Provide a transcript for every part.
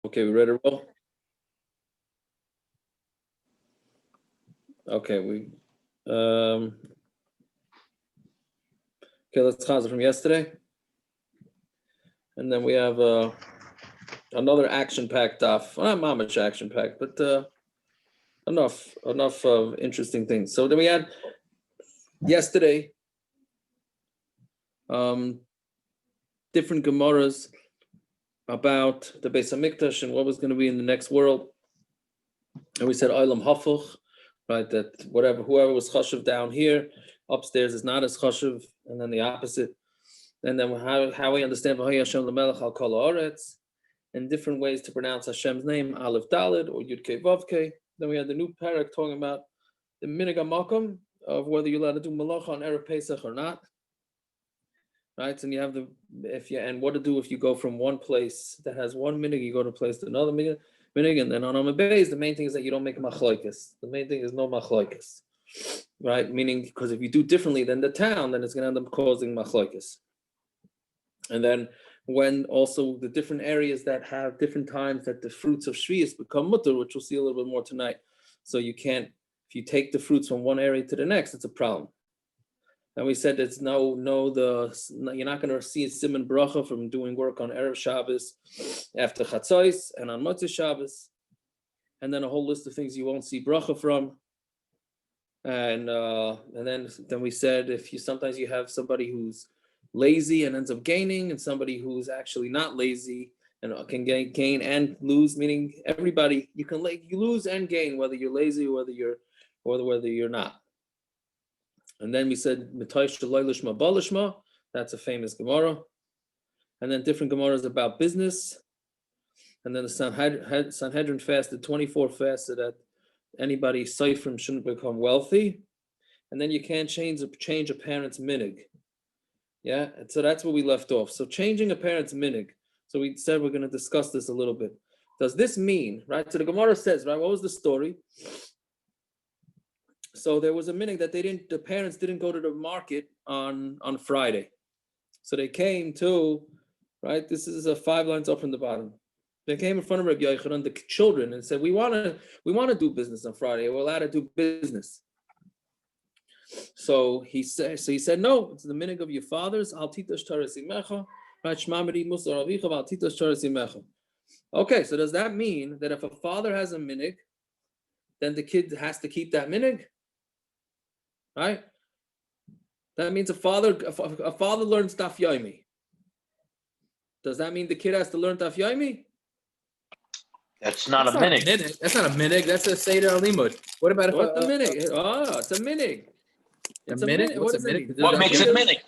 Okay, we ready to roll? Okay, okay, let's chazar from yesterday. And then we have another action-packed daf. Well, not mamish action-packed, but enough of interesting things. So then we had yesterday different gemaras about the Beis Hamikdash and what was going to be in the next world. And we said Olam Hafuch, right? That whoever was chashuv down here, upstairs is not as chashuv, and then the opposite. And then how we understand Hashem L'Melech Al Kol Haaretz, and different ways to pronounce Hashem's name, Aleph Daled or Yud Kei Vav Kei. Then we had the new parak talking about the minhag makom of whether you're allowed to do malacha on Erev Pesach or not. Right, and you have and what to do if you go from one place that has one minhag, you go to a place to another minhag, and then on Amud, the main thing is that you don't make Machlokes. The main thing is no Machlokes, right? Meaning, because if you do differently than the town, then it's going to end up causing Machlokes. And then when also the different areas that have different times that the fruits of Shvius become mutter, which we'll see a little bit more tonight. So you can't, if you take the fruits from one area to the next, it's a problem. And we said it's you're not going to see a siman bracha from doing work on Erev Shabbos after Chatzos and on Motzei Shabbos, and then a whole list of things you won't see bracha from. And then we said sometimes you have somebody who's lazy and ends up gaining, and somebody who's actually not lazy and can gain and lose. Meaning everybody you lose and gain whether you're lazy or whether you're not. And then we said, that's a famous Gemara. And then different Gemaras about business. And then the Sanhedrin fasted 24 fasts so that anybody seifrim shouldn't become wealthy. And then you can't change a parent's minhag. Yeah, and so that's where we left off. So changing a parent's minhag. So we said we're going to discuss this a little bit. Does this mean, right? So the Gemara says, right, what was the story? So there was a minhag that the parents didn't go to the market on Friday. So they came to, right, this is 5 lines up from the bottom. They came in front of Rabbi Yochanan, the children, and said, we want to do business on Friday. We're allowed to do business. So he said, no, it's the minhag of your fathers. Al titash taras imecha, right? Shmameri musar avicha, al titash taras imecha. Okay, so does that mean that if a father has a minhag, then the kid has to keep that minhag? Right? That means a father learns Daf Yomi. Does that mean the kid has to learn Daf Yomi? That's not a minhag. That's not a minhag. That's a Seder Limud. What about What's a minhag? Oh, it's a minhag. It's a minhag. What's a minhag? What makes it minhag?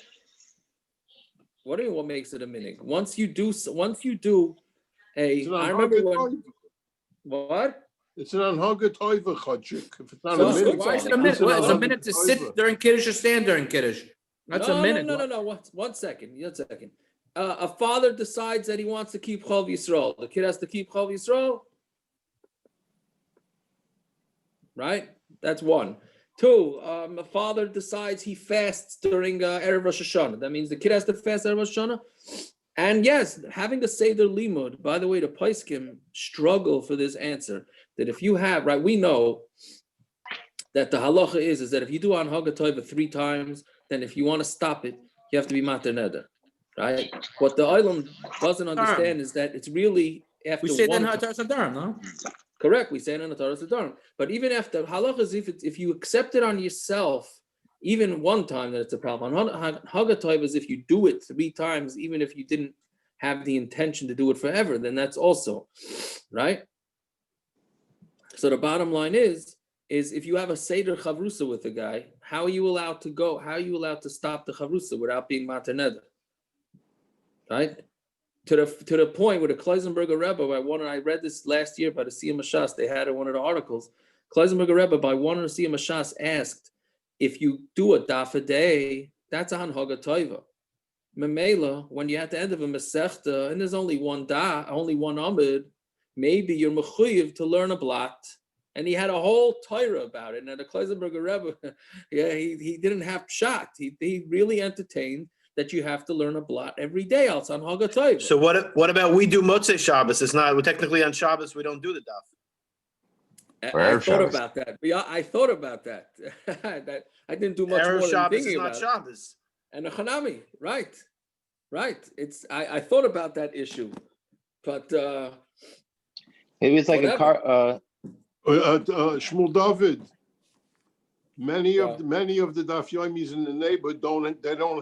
What do you mean? What makes it a minhag? Once you do a. I remember when. What? It's an hanhagos chachik. If it's not So a minute, why is it a minute? Well, it's a minute to sit during Kiddush or stand during Kiddush. That's a minute. No. One second. A father decides that he wants to keep chol yisroel. The kid has to keep chol yisroel. Right? That's one. 2, a father decides he fasts during Erev Rosh Hashanah. That means the kid has to fast Erev Rosh Hashanah. And yes, having to Seder Limud, by the way, the pasken struggle for this answer. That if you have, right, we know that the halacha is that if you do hanhagos 3 times, then if you want to stop it, you have to be mater neder, right? What the Olam doesn't understand is that it's really after we say one that in Hataras Adarim, no? Correct, we say it in Hataras Adarim. But even after halacha is if you accept it on yourself, even one time, that it's a problem. Hanhagos is if you do it 3 times, even if you didn't have the intention to do it forever, then that's also, right? So the bottom line is if you have a Seder Chavrusa with a guy, how are you allowed to stop the Chavrusa without being mater neder? Right? To the point where the Kleisenberger Rebbe, I read this last year by the Siyam Mashas, they had in one of the articles, Kleisenberger Rebbe by one of the Siyam Mashas asked, if you do a daf a day, that's a hanhagos tova. Memela, when you're at the end of a Masechta and there's only one Amud, maybe you're mechuyev to learn a blot. And he had a whole Torah about it. And the Kleisenberger Rebbe, he didn't have pshat. He really entertained that you have to learn a blot every day. Else on hanhagos. So what about we do Motzei Shabbos? It's not, we're technically on Shabbos, we don't do the daf. I thought about that. Yeah, I thought about that. I didn't do much Erev more than Shabbos thinking is not about it. Shabbos. And a chanami, right. It's I thought about that issue, but Maybe it's like whatever. a car. Shmuel David. Many Yeah. of the Daf Yomis in the neighborhood don't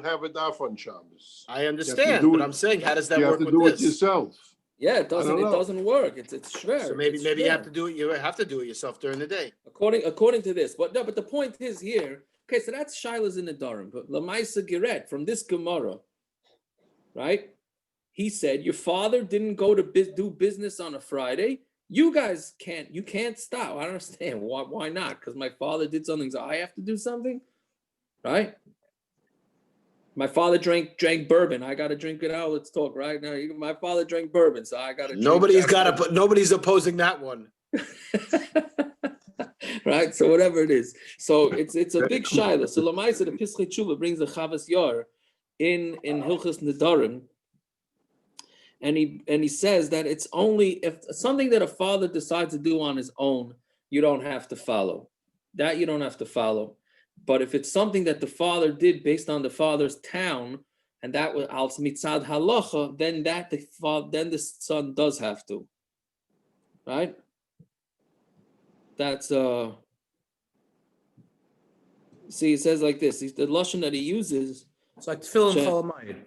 have a Daf on Shabbos. I understand, but I'm saying, how does that You have work to with do it this? yourself. Yeah, it doesn't. don't It know. doesn't work. It's schwer. So maybe It's you schwer. have to do it. You have to do it yourself during the day. According to this, but no. But the point is here. Okay, so that's Shilas in the Durham. But Lamaisa Geret from this Gemara, right? He said your father didn't go to do business on a Friday. You guys can't. You can't stop. I don't understand why not? Because my father did something, so I have to do something, right? My father drank bourbon. I got to drink it out. Let's talk right now. My father drank bourbon, so I got to. Nobody's opposing that one. Right. So whatever it is. So it's a big shaila. So Lamaisa the Pischei Tshuva brings the Chavas Yar in Hilchos Nedarim, and he says that it's only if something that a father decides to do on his own, you don't have to follow. That you don't have to follow. But if it's something that the father did based on the father's town, and that was als mitzad halacha, then the son does have to, right? That's see, it says like this. The lashon that he uses. It's like tefillin cholamayid.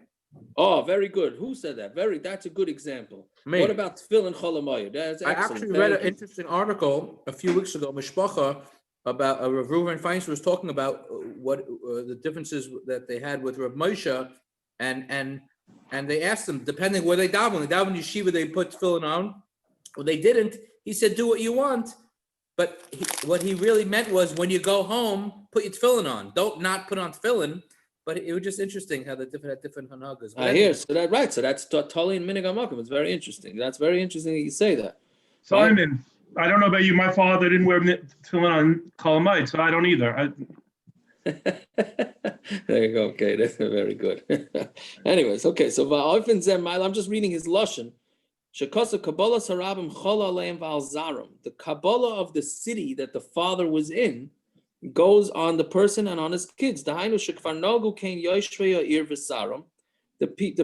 Oh, very good. Who said that? That's a good example. Me. What about tefillin cholamayid? That's I excellent. actually read Thank an you. interesting article a few weeks ago, Mishpacha, about Rav Reuven Feinstein was talking about what the differences that they had with Rav Moshe, and they asked him, depending where they daven yeshiva, they put tefillin on, or they didn't. He said, do what you want, but what he really meant was when you go home, put your tefillin on. Don't not put on tefillin. But it was just interesting how the different hanhagos. I hear. So that right. So that's totally in minhag amakim. It's very interesting. That's very interesting that you say that. Simon, I don't know about you. My father didn't wear tefillin on Kalamite, so I don't either. There you go. Okay, that's very good. Anyways, okay. So I'm just reading his lashon. Shekasa Kabbalah Sarabim Chola Aleim Val Zarim. The Kabbalah of the city that the father was in goes on the person and on his kids. The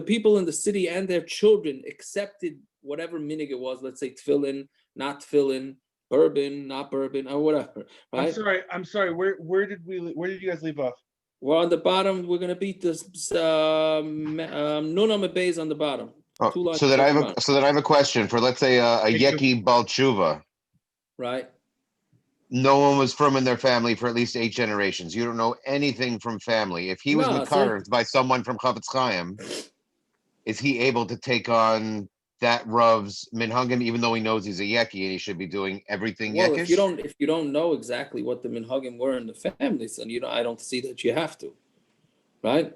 people in the city and their children accepted whatever minhag it was. Let's say tefillin, not tefillin, bourbon, not bourbon, or whatever. Right? I'm sorry. Where did you guys leave off? We're on the bottom. We're gonna beat this Nun Amud on the bottom. Oh, so that I have a question for, let's say, a Yeki Bal Tshuva. Right. No one was from in their family for at least 8 generations. You don't know anything from family. If he was carved by someone from Chafetz Chaim, is he able to take on that Rav's minhagim, even though he knows he's a Yeki and he should be doing everything Well, Yekish? if you don't know exactly what the minhagim were in the families, then I don't see that you have to, right?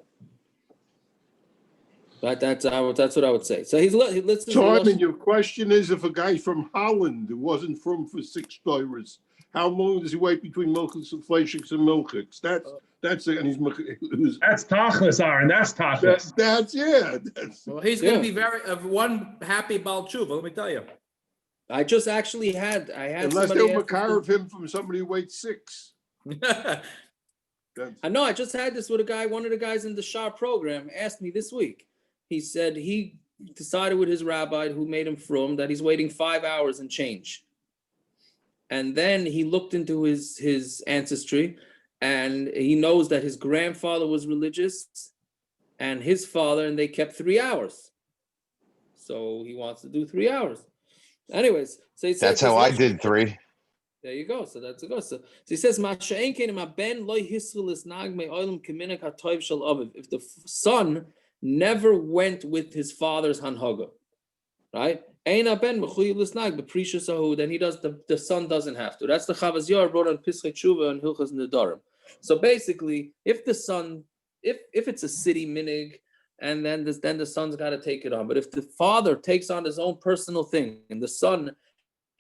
Right. That's what I would say. So let's. Simon, your question is, if a guy from Holland who wasn't from for 6 dollars, how long does he wait between milchiks and fleishiks and milchiks? That's it. And he's That's tachlis, Aaron. That's tachlis. Well, he's going to be one happy Baal Tshuva, let me tell you. I just actually had unless they'll carve him from somebody who weighs 6. I know. I just had this with a guy. One of the guys in the Shah program asked me this week. He said he decided with his rabbi who made him frum that he's waiting 5 hours and change. And then he looked into his ancestry, and he knows that his grandfather was religious and his father, and they kept 3 hours. So he wants to do 3 hours. Anyways, so he said, that's how I did 3. There you go. So that's a go. So he says, if the son never went with his father's hanhaga, right? Then he does the son doesn't have to. That's the Chavas Yar brought on Pischei Tshuva and Hilchos Nedarim. So basically, if the son, if it's a city minhag, and then the son's got to take it on. But if the father takes on his own personal thing and the son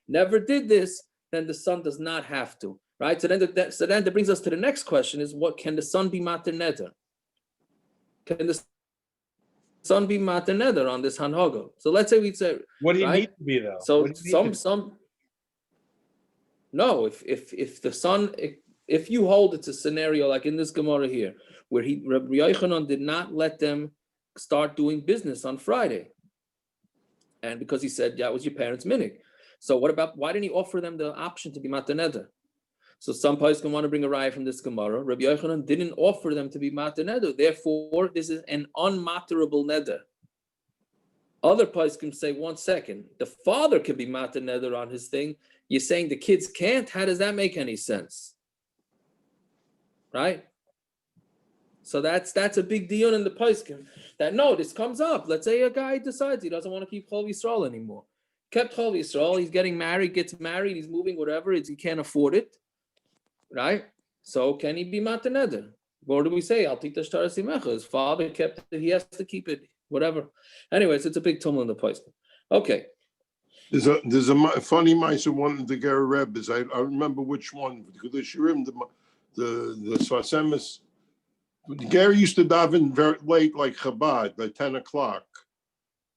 never did this, then the son does not have to, right? So then that brings us to the next question: is what can the son be mater neder? Can the son be mater neder on this hanhago? So let's say we'd say, What do you right? need to be though? So What do you need to be? no, if the son, if you hold it's a scenario like in this Gemara here, where Rabbi Yochanan did not let them start doing business on Friday, and because he said that was your parents' minhag. So what about, why didn't he offer them the option to be mater neder? So some poskim want to bring a raya from this Gemara. Rabbi Yochanan didn't offer them to be mater neder. Therefore, this is an unmaterable neder. Other poskim say, 1 second, the father can be mater neder on his thing. You're saying the kids can't? How does that make any sense? Right? So that's a big deal in the poskim. That no, this comes up. Let's say a guy decides he doesn't want to keep chol yisroel anymore. Kept chol yisroel, he's getting married, gets married, he's moving, whatever, he can't afford it. Right? So can he be mater neder? Or do we say, I'll take the shtar simecha? His father kept it, he has to keep it, whatever. Anyways, it's a big tumult in the place. Okay. There's a funny mice of one of the Ger Rebbes. I remember which one. The Shirim, the Svasemis. The Ger used to daven very late, like Chabad, like 10 o'clock.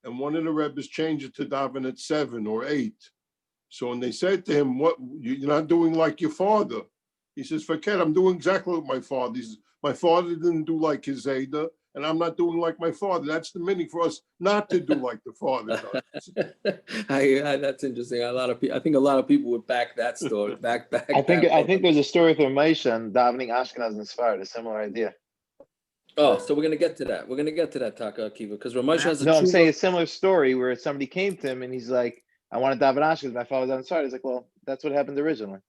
And one of the Rebbes changed it to daven at 7 or 8. So when they said to him, "What, you're not doing like your father?" He says, "Forget, I'm doing exactly what my father." He says, "My father didn't do like his Zayda, and I'm not doing like my father." That's the meaning for us not to do like the father does. That's interesting. I think a lot of people would back that story. Back. I think there's a story with Ramesha and davening Ashkenaz and Sfarad, a similar idea. Oh, so we're gonna get to that. We're gonna get to that, Taka Akiva, because Ramesh has a No, I'm saying a similar story where somebody came to him and he's like, "I want to daven Ashkenaz. My father's on Sfarad." He's like, "Well, that's what happened originally."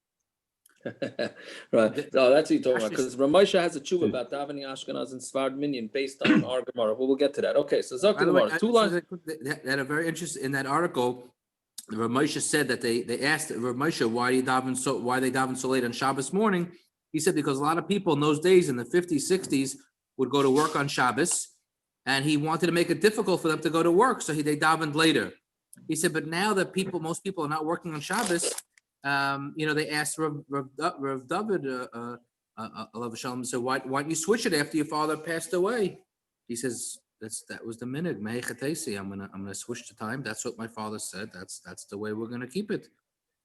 Right. Oh, that's what you're talking about. Because Ramesha has a tshuva about davening Ashkenaz and Sfard Minyan based on our Gemara. But we'll get to that. Okay, so Zok Gemara. 2 lines. They had a very interesting in that article. Ramesha said that they asked Ramesha why they daven so late on Shabbos morning. He said because a lot of people in those days in the 50s, 60s would go to work on Shabbos, and he wanted to make it difficult for them to go to work, so they davened later. He said, but now that most people are not working on Shabbos, they asked Rav David, Alav Shalom, so why don't you switch it after your father passed away? He says, that was the minhag. I'm gonna switch the time. That's what my father said. That's the way we're gonna keep it.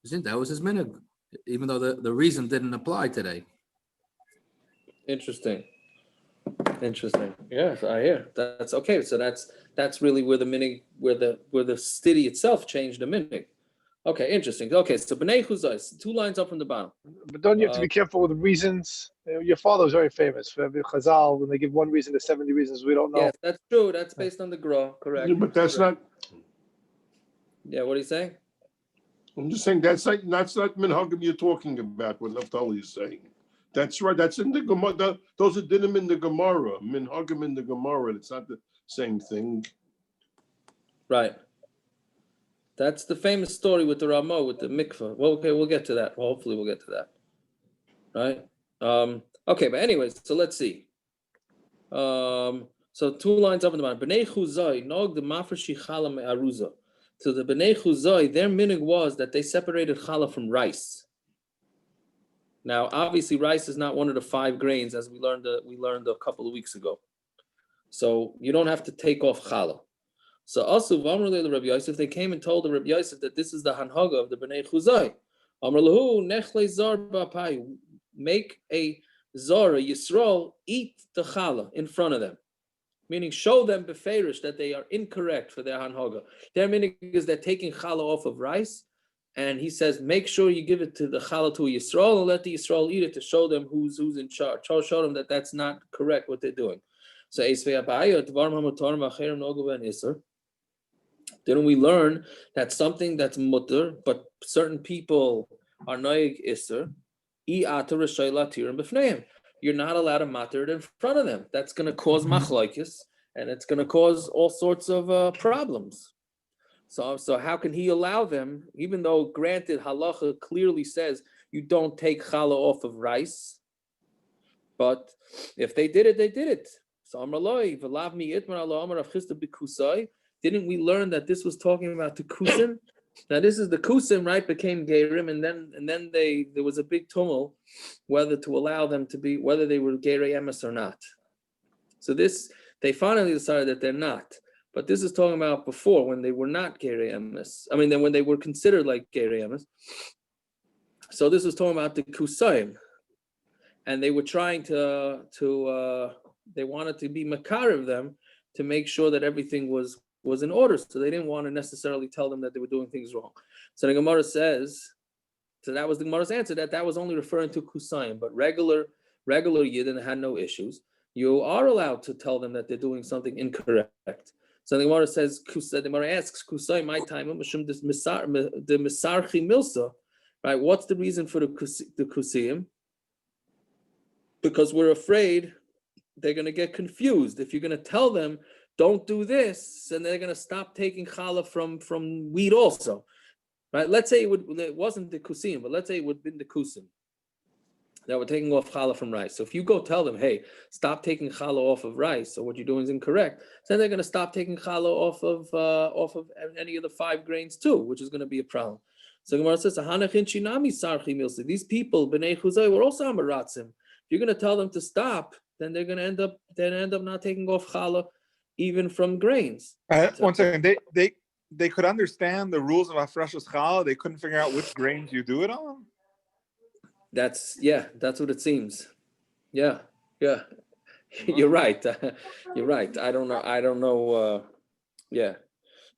That was his minhag, even though the reason didn't apply today. Interesting. Yes, I hear. That's okay. So that's really where the minhag, where the city itself changed the minhag. Okay, interesting. Okay, so B'nai Chuzais, 2 lines up from the bottom. But don't you have to be careful with the reasons? Your father was very famous for Chazal. When they give one reason, there's 70 reasons we don't know. Yes, that's true. That's based on the Gra, correct? Yeah, but that's not. Yeah, what are you saying? I'm just saying that's not minhagim you're talking about. What Naftali is saying. That's right. That's in the Gemara. Those are dinim in the Gemara. Minhagim in the Gemara. It's not the same thing. Right. That's the famous story with the Ramah, with the mikveh. Well, okay, we'll get to that. Well, hopefully we'll get to that. Right? Okay, but anyways, so let's see. So 2 lines up in the bottom. B'nai Chuzai, nog the mafreshi chala me'aruza. So the B'nai Chuzai, their minhag was that they separated challah from rice. Now, obviously, rice is not one of the 5 grains, as we learned a couple of weeks ago. So you don't have to take off challah. So also, the Rabbi Yosef, they came and told the Rabbi Yosef that this is the hanhaga of the B'nai Chuzai. Amr lahu nechle zar b'apai, make a zar, a yisroel, eat the challah in front of them. Meaning, show them beferish that they are incorrect for their hanhaga. Their meaning is they're taking challah off of rice, and he says, make sure you give it to the challah to a yisroel and let the yisroel eat it to show them who's in charge. Show them that that's not correct what they're doing. So didn't we learn that something that's mutter, but certain people are noig iser, you're not allowed to matter it in front of them. That's going to cause machlokes, and it's going to cause all sorts of problems. So how can he allow them, even though granted halacha clearly says you don't take challah off of rice, but if they did it, they did it. So Amraloi, v'lav mi itmar Allah Amar Rav Chisda b'kusai. Didn't we learn that this was talking about the Kusim? Now this is the Kusim, right? Became Gerim, and then there was a big tumult whether to allow them to be, whether they were Gerei Emes or not. So this They finally decided that they're not. But this is talking about before, when they were not gerei emes. I mean, then when they were considered like gerei emes. So this was talking about the Kusim, and they were trying they wanted to be makar of them to make sure that everything was in order. So they didn't want to necessarily tell them that they were doing things wrong. So the Gemara says, so that was the Gemara's answer, that was only referring to Kusim, but regular Yidden had no issues. You are allowed to tell them that they're doing something incorrect. So the Gemara says, the Gemara asks, Kusim, my time, the Misarchi Milsa, right? What's the reason for the Kusim? Because we're afraid they're going to get confused. If you're going to tell them, don't do this, and they're going to stop taking challah from wheat also, right? Let's say it wasn't the Kusim, but let's say it would have been the Kusim that were taking off challah from rice. So if you go tell them, hey, stop taking challah off of rice, or what you're doing is incorrect, then they're going to stop taking challah off of any of the 5 grains too, which is going to be a problem. So Gemara says, these people, B'nai Chuzai, were also amaratzim. If you're going to tell them to stop, then they're going to end up not taking off challah even from grains. One second, they could understand the rules of Afrashas challah. They couldn't figure out which grains you do it on. That's what it seems. Yeah. You're right. You're right. I don't know. Yeah.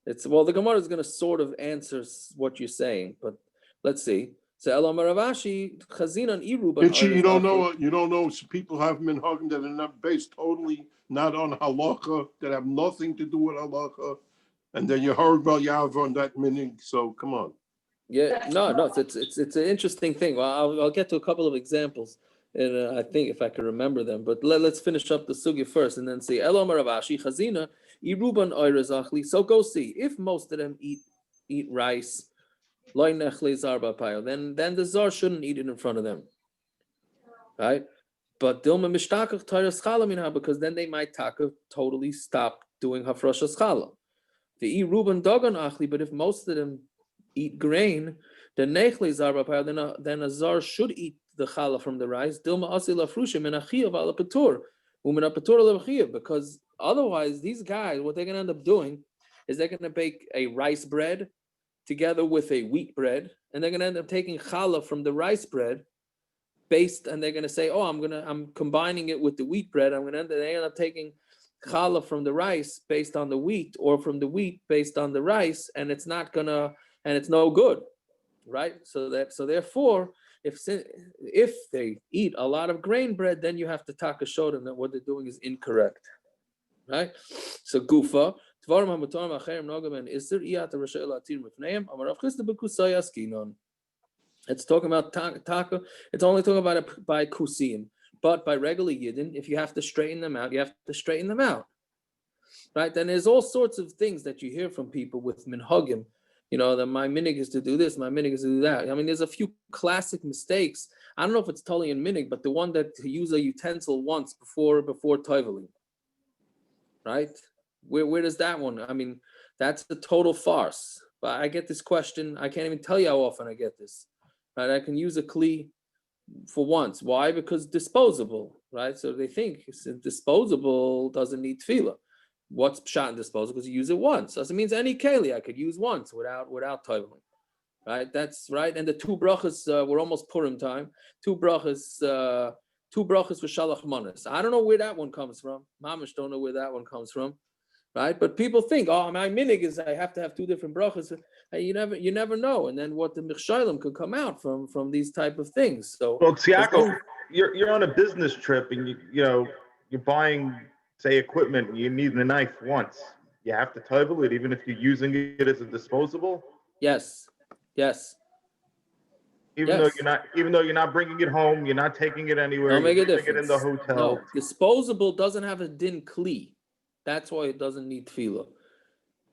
The Gemara is going to sort of answer what you're saying, but let's see. So Elam Ravashi Chazinan Iru. You don't know. So people have minhag that are not based totally not on halacha, that have nothing to do with halacha, and then you heard about Yav on that minhag. So come on. Yeah, no, it's an interesting thing. Well, I'll get to a couple of examples, and I think if I can remember them. But let's finish up the sugya first, and then see. Elam Ravashi Chazina Iruban Oyrazachli. So go see if most of them eat rice. Then the zar shouldn't eat it in front of them, right? But dilma mishtakach tayras chala minha, because then they might totally stop doing hafrashas chala. The ruben dagan achli, but if most of them eat grain, then nechle zar b'payil, then a zar should eat the chala from the rice. Dilma asil afrushim and achiyav ala patur, umin patur ala achiyav, because otherwise these guys, what they're going to end up doing is they're going to bake a rice bread together with a wheat bread, and they're going to end up taking challah from the rice bread and they're going to say, I'm combining it with the wheat bread. They end up taking challah from the rice based on the wheat, or from the wheat based on the rice, and it's no good, right? So therefore, if they eat a lot of grain bread, then you have to show them that what they're doing is incorrect, right? So gufa. It's talking about taka. It's only talking about it by kusim, but by regular yidden, if you have to straighten them out, you have to straighten them out, right? Then there's all sorts of things that you hear from people with minhagim. That my minhag is to do this, my minhag is to do that. I mean, there's a few classic mistakes. I don't know if it's totally in minhag, but the one that to use a utensil once before toiveling, right? Where does that one? I mean, that's a total farce. But I get this question. I can't even tell you how often I get this. Right? I can use a kli for once. Why? Because disposable, right? So they think disposable doesn't need tefillah. What's pshat and disposable? Because you use it once. So it means any keli I could use once without toiveling. Right? That's right. And the 2 brachas were almost Purim time. 2 brachas for shalach manas. I don't know where that one comes from. Mamish don't know where that one comes from. Right, but people think, my minhag is I have to have 2 different brachas. You never know, and then what the michshalim could come out from these type of things. So, well, Tsiako, you're on a business trip, and you're buying, say, equipment, and you need the knife once. You have to toivel it, even if you're using it as a disposable. Yes. Even though you're not bringing it home, you're not taking it anywhere. Don't make a difference. It in the hotel. No, disposable doesn't have a din kli. That's why it doesn't need tefillah.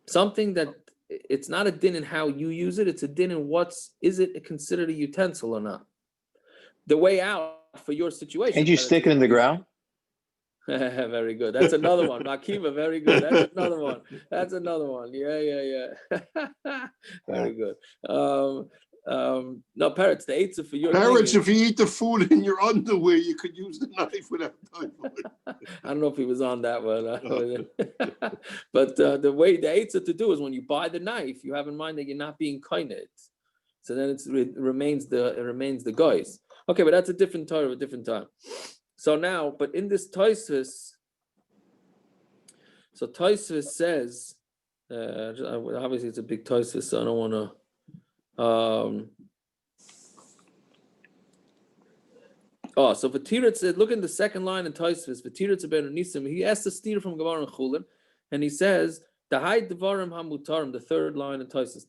Something that it's not a din in how you use it, it's a din in is it considered a utensil or not? The way out for your situation. Can't you stick it in the ground? Very good. That's another one. Makiva, very good. That's another one. Yeah. Very good. No, parrots, the eitzah for your Parrots, thing if you eat the food in your underwear, you could use the knife without time. I don't know if he was on that one. But the way the eitzah to do is when you buy the knife, you have in mind that you're not being kinded. So then it remains the guys. Okay, but that's a different Torah, a different time. So now, but in this Tosfos, so Tosfos says, obviously it's a big Tosfos, so I don't want to. So V'tiritz said, look in the second line in Tosfos, V'tiritz ben Nisim, he asked the steer from Gemara and Chulin, and he says, the third line in Tosfos,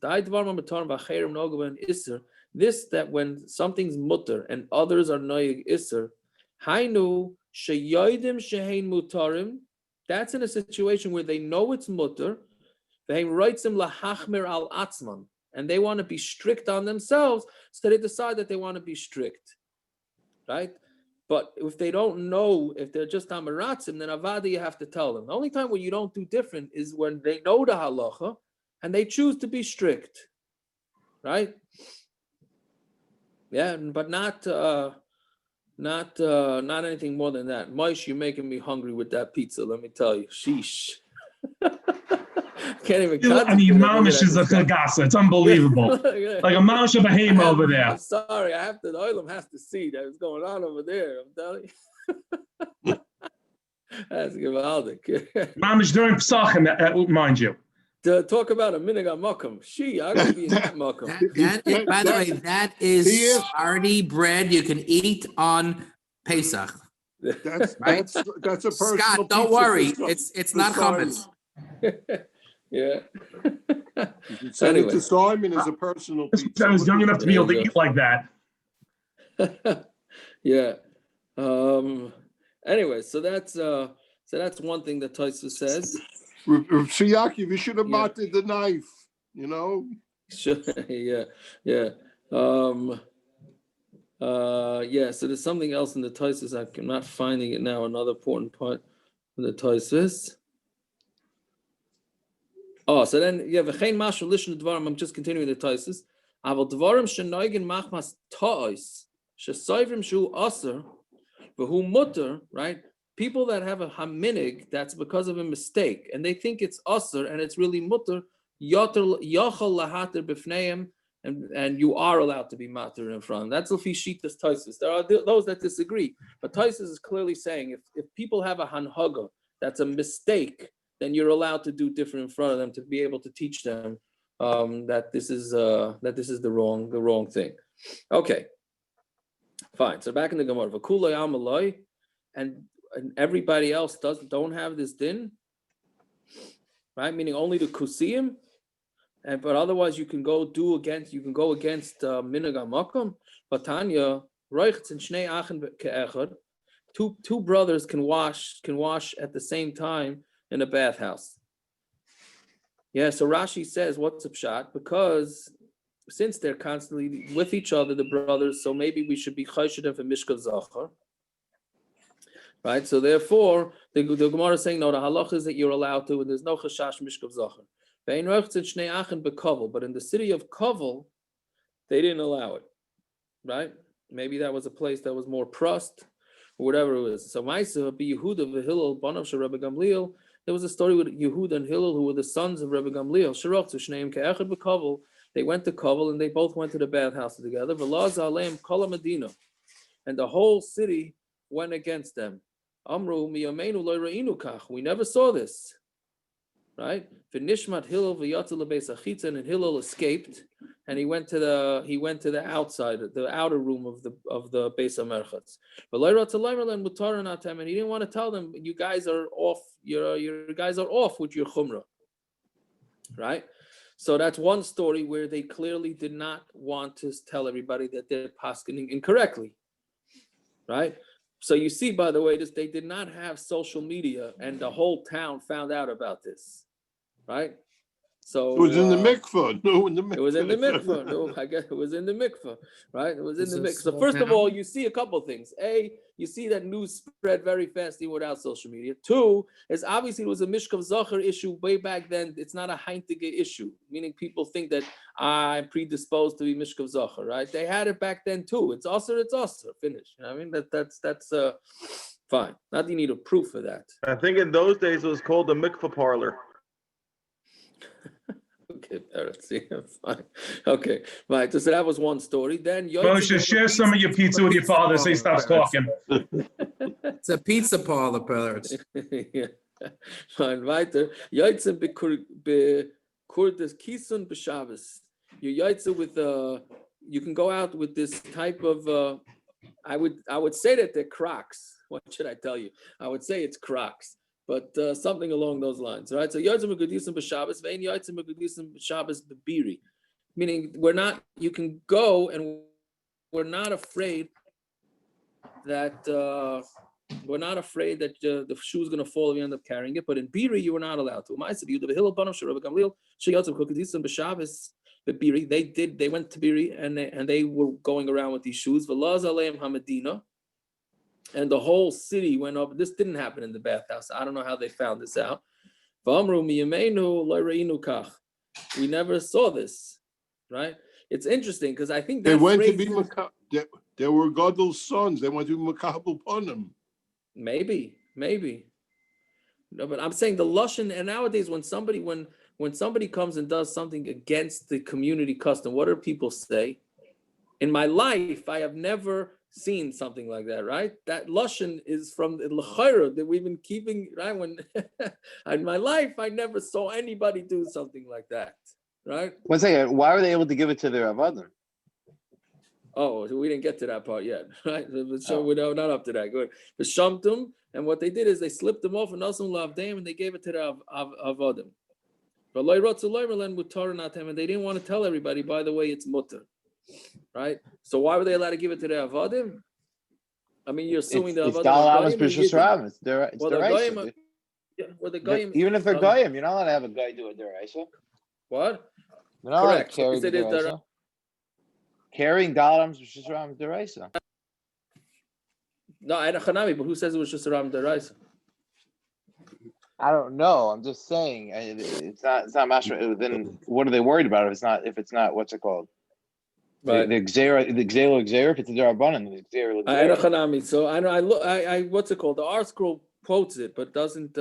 this that when something's mutter and others are noyig isser, hainu sheyoidim shehein mutarim, that's in a situation where they know it's mutter, vehem roitzim lahachmir al atzman, and they want to be strict on themselves, so they decide that they want to be strict, right? But if they don't know, if they're just amaratzim, then avada you have to tell them. The only time when you don't do different is when they know the halacha and they choose to be strict, right? Yeah, but not anything more than that. Moish, you're making me hungry with that pizza. Let me tell you, sheesh. Can't even cut. I mean, mamish is a chagasa. It's unbelievable. Like a mamish of a ham over there. I'm sorry, the oilam has to see that what's going on over there. I'm telling you. That's gewaldig. Mamish during Pesachim, mind you. To talk about a minhag makom. I'm gonna be in that makom. By the way, that is already bread you can eat on Pesach. That's right? That's a personal. Scott, don't pizza worry. for It's not chumros. Yeah. Send it to Simon as a personal pizza. I was young enough to be able to eat like that. Yeah. Anyway, so that's one thing that Tosfos says. Shiyaki, you should have bathed the knife, you know? Yeah. So there's something else in the Tosfos. I'm not finding it now. Another important part of the Tosfos. So then you have a chain mashal lishon dvarim. I'm just continuing the Tosfos. Aval dvarim shenoigin machmas ta'os shesayvrim shu aser v'hu mutter, right? People that have a minhag that's because of a mistake, and they think it's aser and it's really mutter, yachal lahater b'fneim, and you are allowed to be matter in front of them. That's Lefi Shittas Tosfos. There are those that disagree, but Tosfos is clearly saying if people have a hanhagos that's a mistake, then you're allowed to do different in front of them to be able to teach them that this is the wrong thing. Okay, fine. So back in the Gemara, v'kulay amaloi, and everybody else don't have this din, right? Meaning only the Kusim, but otherwise you can go against minhag makom. But Tanya, roichtz and shnei achen ke'echad, two brothers can wash at the same time in a bathhouse. Yeah, so Rashi says, what's a pshat? Because since they're constantly with each other, the brothers, so maybe we should be chayshedim for mishkav zachar. Right, so therefore, the Gemara is saying, no, the halacha is that you're allowed to, and there's no chashash mishkav zachar. But in the city of Kovel, they didn't allow it, right? Maybe that was a place that was more prust, or whatever it was. So Maisa, be Yehuda v'Hillel, banav shel Rebbe Gamliel. There was a story with Yehuda and Hillel, who were the sons of Rebbe Gamliel. Sherachtu shneim ke'echad b'Kovel. They went to Kovel, and they both went to the bathhouse together. V'laz aleim kol Medina, and the whole city went against them. Amru miyameinu lo re'inu kach. We never saw this, right? V'nishmat Hillel v'yatzel lebeis achitza, and Hillel escaped, and he went to the outside, the outer room of the Beis HaMerchatz. And he didn't want to tell them, you guys are off. Your guys are off with your chumrah, right? So that's one story where they clearly did not want to tell everybody that they're paskening incorrectly, right? So you see, by the way, they did not have social media, and the whole town found out about this, right? So It was in the mikvah. No, in the mikvah. it was in the mikvah. No, I guess it was in the mikvah, right? It was in It's the a mikvah. So small first of town. all, you see a couple things. A, you see that news spread very fast even without social media. Two, is obviously it was a mishkav zacher issue way back then. It's not a heintige issue, meaning people think that I'm predisposed to be mishkav zacher, right? They had it back then too. It's usher, finish. You know what I mean, that's fine. Not that you need a proof for that. I think in those days it was called the mikvah parlor. Okay, eretz, yeah, fine. Okay, right. So that was one story. Then Moshe, share some of your pizza with your father so he stops talking. It's a pizza parlor, parents. Yeah. Fine, weiter. Yoitze bekurdes kisun b'Shabbos. You yoitze with you can go out with this type of I would say that they're Crocs. What should I tell you? I would say it's Crocs, but something along those lines, right? So yoitze bekurdisim b'Shabbos, vein yoitze bekurdisim b'Shabbos b'biri. Meaning you can go and we're not afraid that the shoe is going to fall if you end up carrying it. But in Biri, you were not allowed to. They went to Biri and they were going around with these shoes. And the whole city went up. This didn't happen in the bathhouse. I don't know how they found this out. We never saw this, right? It's interesting because I think they went to be there were Gadol's sons. They went to be makabel panim. Maybe. No, but I'm saying the lashon. And nowadays, when somebody comes and does something against the community custom, what do people say? In my life, I have never seen something like that. Right? That lashon is from the l'chayra that we've been keeping. Right? When in my life, I never saw anybody do something like that. Right? One second. Why were they able to give it to their avadim? Oh, we didn't get to that part yet, right? So we're not up to that. Good. The shamtum, and what they did is they slipped them off and also lavdam, and they gave it to the avodim. But and they didn't want to tell everybody. By the way, it's mutter, right? So why were they allowed to give it to the avodim? I mean, you're assuming the avodim. Even if they're goyim, you're not allowed to have a guy do a deraisa. What? You're not allowed to carry the deraisa. Carrying dalams was just around deraisa. No, I don't know, but who says it was just around deraisa? I don't know. I'm just saying it's not master. Then what are they worried about if it's not what's it called? Right. The xera, if it's a darabanan, the xera. I don't. So I what's it called? The R scroll quotes it, but doesn't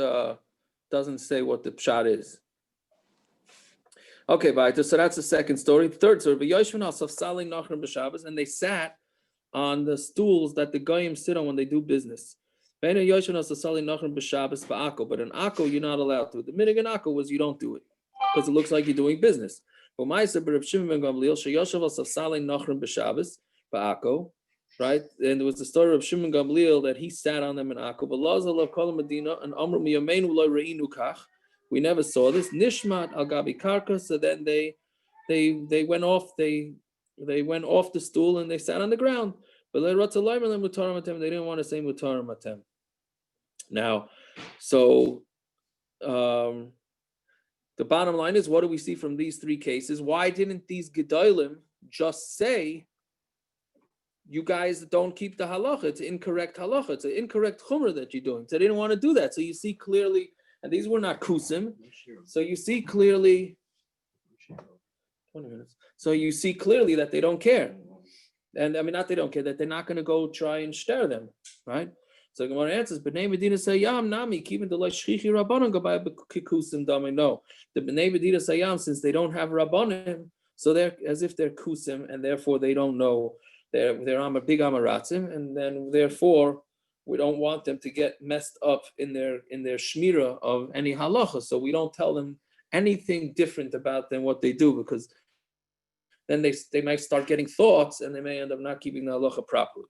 say what the pshat is. Okay, so that's the second story. Third story, and they sat on the stools that the goyim sit on when they do business. But in Akko, you're not allowed to. The minhag in Akko was you don't do it because it looks like you're doing business. Right? And there was the story of Shimon Gamliel that he sat on them in Akko. We never saw this. Nishmat al gabi karka. So then they went off. They went off the stool and they sat on the ground. But they didn't want to say mutarim atem. Now, so the bottom line is, what do we see from these three cases? Why didn't these gedolim just say, you guys don't keep the halacha? It's an incorrect halacha. It's an incorrect chumrah that you're doing. So they didn't want to do that. So you see clearly. And these were not kusim. So you see clearly, 20 minutes. So you see clearly that they don't care. And I mean, not they don't care, that they're not going to go try and stare them, right? So Gemara answers, B'nai Medina Sayam Nami, keeping the Shchichi Rabbanon go by Kusim Dami. No, the B'nai Medina Sayam, since they don't have Rabbanim, so they're as if they're kusim, and therefore they don't know they're big amaratzim, and then therefore we don't want them to get messed up in their shmira of any halacha. So we don't tell them anything different about than what they do, because then they might start getting thoughts and they may end up not keeping the halacha properly.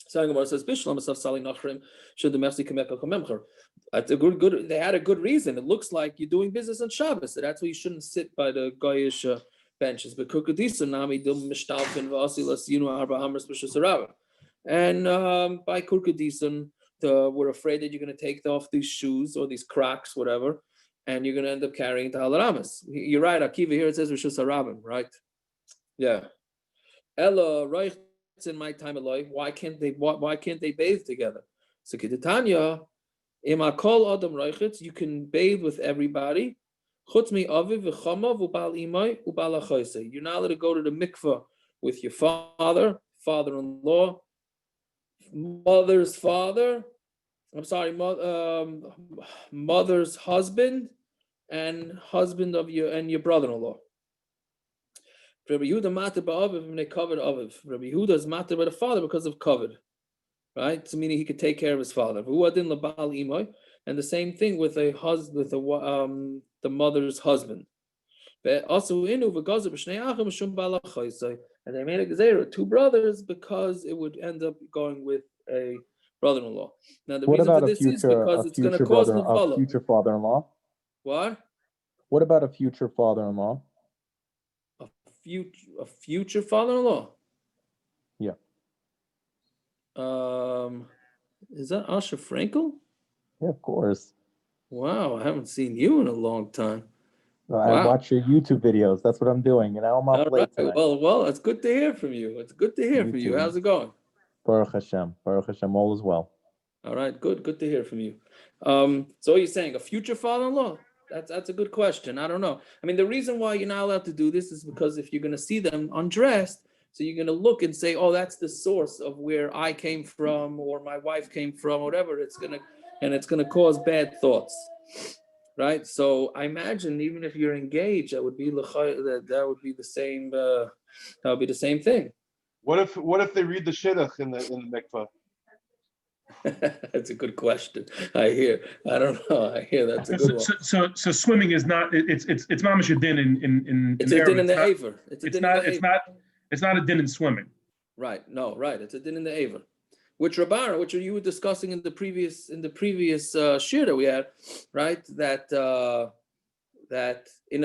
So Gemara says, should the mercy come memcher? That's a good. They had a good reason. It looks like you're doing business on Shabbos, so that's why you shouldn't sit by the goyish benches. But and by Kurkadison, we're afraid that you're going to take off these shoes or these Crocs, whatever, and you're going to end up carrying the halaramas. You're right, Akiva, here it says Rishus Harabim, right? Yeah. Ella, right, it's in my time of life. Why can't they bathe together? So Kedetanya, Imakol Adam Reichitz, you can bathe with everybody. Chutz mi aviv v'chamav u'bal imay u'bal achayseh. You're not allowed to go to the mikveh with your father, father-in-law, mother's father. I'm sorry, mother's husband, and husband of your brother-in-law. Rabbi Yehuda matter ba'aviv and they covered aviv. Rabbi Yehuda is matter by the father because of covered, right? So meaning he could take care of his father. And the same thing with a husband, with the mother's husband. And they made a gezerah, two brothers, because it would end up going with a brother-in-law. Now the reason for this is because it's going to cause a future father-in-law. What? What about a future father-in-law? A future father-in-law? Yeah. Is that Asher Frankel? Yeah, of course. Wow, I haven't seen you in a long time. I watch your YouTube videos. That's what I'm doing. And I'm up late tonight. Well, it's good to hear from you. It's good to hear from you. How's it going? Baruch Hashem, all is well. All right, good to hear from you. So what are you saying? A future father-in-law? That's a good question. I don't know. I mean, the reason why you're not allowed to do this is because if you're going to see them undressed, so you're going to look and say, oh, that's the source of where I came from or my wife came from, whatever. It's going to cause bad thoughts, right? So I imagine even if you're engaged, that would be the same. That would be the same thing. What if they read the shidduch in the mikvah? That's a good question. I don't know. I hear that's a good one. So swimming is not. It's mamash a din in. It's a din in the aver. It's not a din in swimming. Right. No. Right. It's a din in the aver. Which Rabara, which you were discussing in the previous shir that we had, right? That and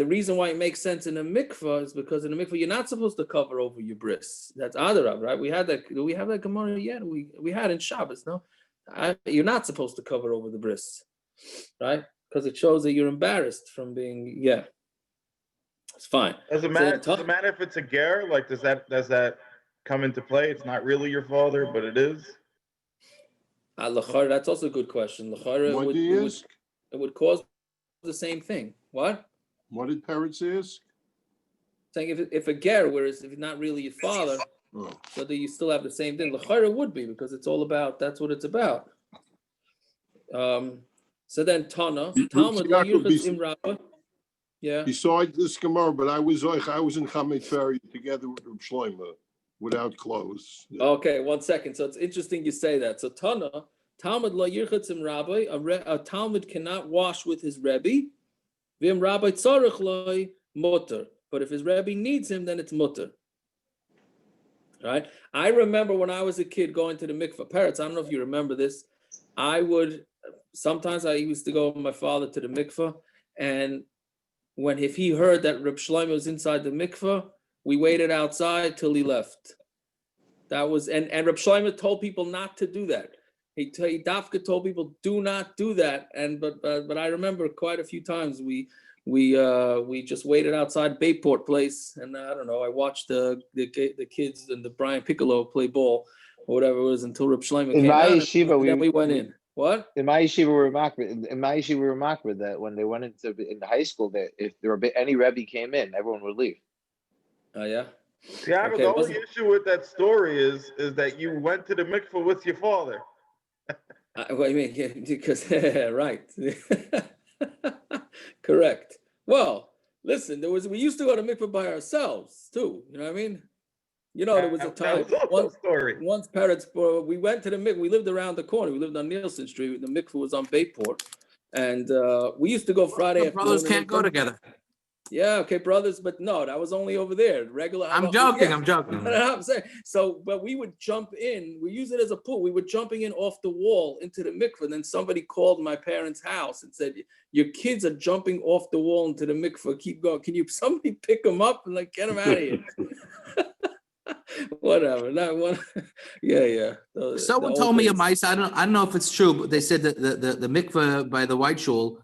the reason why it makes sense in a mikvah is because in a mikvah you're not supposed to cover over your bris. That's adarab, right? We have that gemara yet. We had in Shabbos, no? You're not supposed to cover over the bris, right? Because it shows that you're embarrassed from being. Yeah, it's fine. Does it matter if it's a ger? Like, does that come into play? It's not really your father, but it is. That's also a good question. It would cause the same thing. What did parents ask? Saying if a ger, whereas if it's not really your father, so that you still have the same thing. L'chayra would be because it's all about. That's what it's about. So then Tana, Talmud la'yirchutz im rabba. Yeah. Besides this gemara, but I was in Chametz Ferry together with Reb Shlomo without clothes. Yeah. Okay, 1 second. So it's interesting you say that. So Tana. Talmud la yirchutz im rabbi. A Talmud cannot wash with his rebbe. V'im rabbi tzarich loy mutter. But if his rebbe needs him, then it's mutter. Right? I remember when I was a kid going to the mikveh. Parrots, I don't know if you remember this. Sometimes I used to go with my father to the mikveh, and if he heard that Reb Shlomo was inside the mikveh, we waited outside till he left. That was and Reb Shlomo told people not to do that. He Dafka told people do not do that, but I remember quite a few times we just waited outside Bayport Place, and I don't know. I watched the kids and the Brian Piccolo play ball or whatever it was until Reb Shlomo came out. And then we went in. What? In my yeshiva we were makbid that when they went into high school, that if there were any rebbe came in, everyone would leave. Oh yeah. Yeah, but the only issue with that story is that you went to the mikveh with your father. What do you mean? Yeah, because right, correct. Well, listen, we used to go to mikveh by ourselves too. You know what I mean? You know, there was a time. Once parents, we went to the mikveh. We lived around the corner. We lived on Nielsen Street. The mikveh was on Bayport, and we used to go Friday afternoon. Brothers can't go together. Yeah, okay, brothers, but no, that was only over there. Regular. I'm joking. I'm saying so, but we would jump in. We use it as a pool. We were jumping in off the wall into the mikveh. And then somebody called my parents' house and said, "Your kids are jumping off the wall into the mikveh. Keep going. Can you somebody pick them up and get them out of here?" Whatever. That one. Yeah. Someone told me a mice. I don't know if it's true, but they said that the mikveh by the White Shul,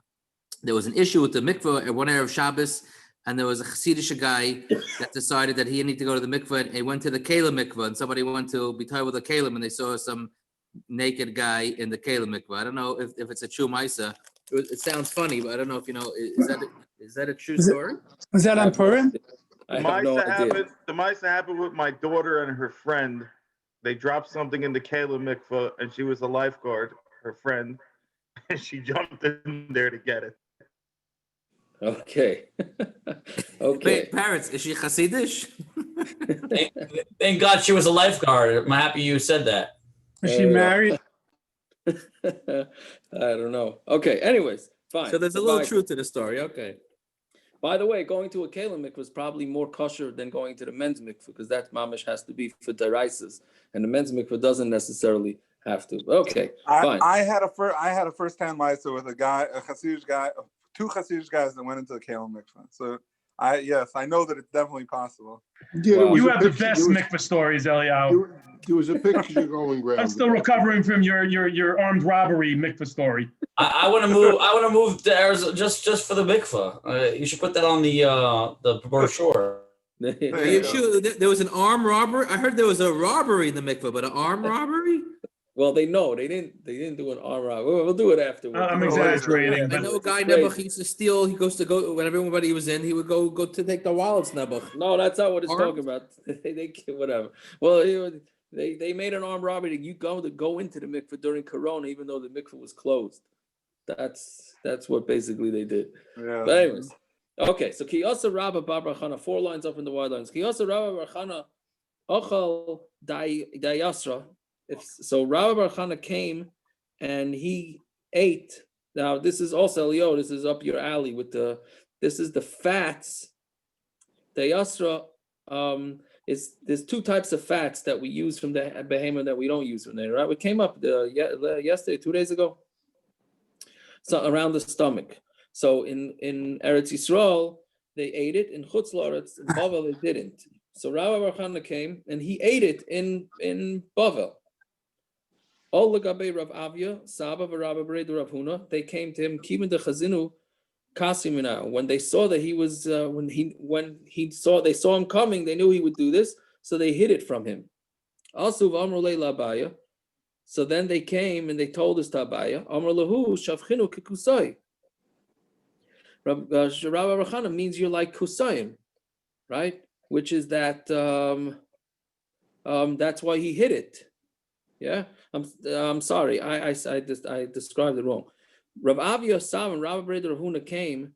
there was an issue with the mikveh at one Erev Shabbos, and there was a Hasidic guy that decided that he needed to go to the mikveh, and he went to the Kalim mikveh, and somebody went to be tied with a Kalim, and they saw some naked guy in the Kalim mikveh. I don't know if it's a true Maisa. It sounds funny, but I don't know if you know. Is that a true story? Was that on Purim? The Maisa happened with my daughter and her friend. They dropped something in the Kayla mikveh, and she was a lifeguard, her friend, and she jumped in there to get it. Okay. Okay. Wait, parents, is she Hasidish? Thank God she was a lifeguard. I'm happy you said that. Was she married? I don't know. Okay. Anyways, fine. So there's a little truth to the story. Okay. By the way, going to a Kalim mikveh was probably more kosher than going to the men's mikveh, because that mamish has to be for deraises, and the men's mikveh doesn't necessarily have to. Okay, fine. I had a first-hand Maisa with a Hasidic guy, two Hasidic guys that went into the Kalim mikveh. So I know that it's definitely possible. Yeah, you have the best mikveh stories, Eliyahu. There was a picture going around. I'm still recovering from your armed robbery mikveh story. I want to move. I want to move to Arizona just for the mikveh. You should put that on the brochure. There was an armed robbery. I heard there was a robbery in the mikveh, but an armed robbery. Well, they didn't do an armed robbery. We'll do it afterwards. I'm exaggerating. I know a guy Nebuch used to steal. He goes to go when everybody was in. He would go to take the wallets. Nebuch. No, that's not what it's talking about. they whatever. Well, they made an armed robbery. You go into the mikveh during Corona, even though the mikveh was closed. That's what basically they did. Yeah. But anyways, okay. So Kiyasa Rabba Bar Chana, 4 lines up in the wide lines. Kiyasa Rabba Bar Chana, Ochal Dayasra. So Rabba Bar Chana came and he ate. Now this is also Elio. This is up your alley with this is the fats. Dayasra. There's 2 types of fats that we use from the behemoth that we don't use from there. Right? We came up yesterday, 2 days ago. So around the stomach. So in eretz yisroel, they ate it. In chutz laaretz, in Bavel, they didn't. So Rabbi Bar Chana came and he ate it in Bavel. All the gabe Rav Avia, Saba v'Rabbi Beredu Rav Huna, they came to him. Kimin de chazinu kasim. When they saw that he was they saw him coming, they knew he would do this, so they hid it from him. Also v'amru leila abaya. So then they came and they told us to Abaya, Amr lahu shavchinu kikusai. Rabbi Bar Chana means you're like kusayim, right? Which is that that's why he hid it. Yeah, I'm sorry, I described it wrong. Rav Avia Sam and Rabbi Beredu Rav Huna came,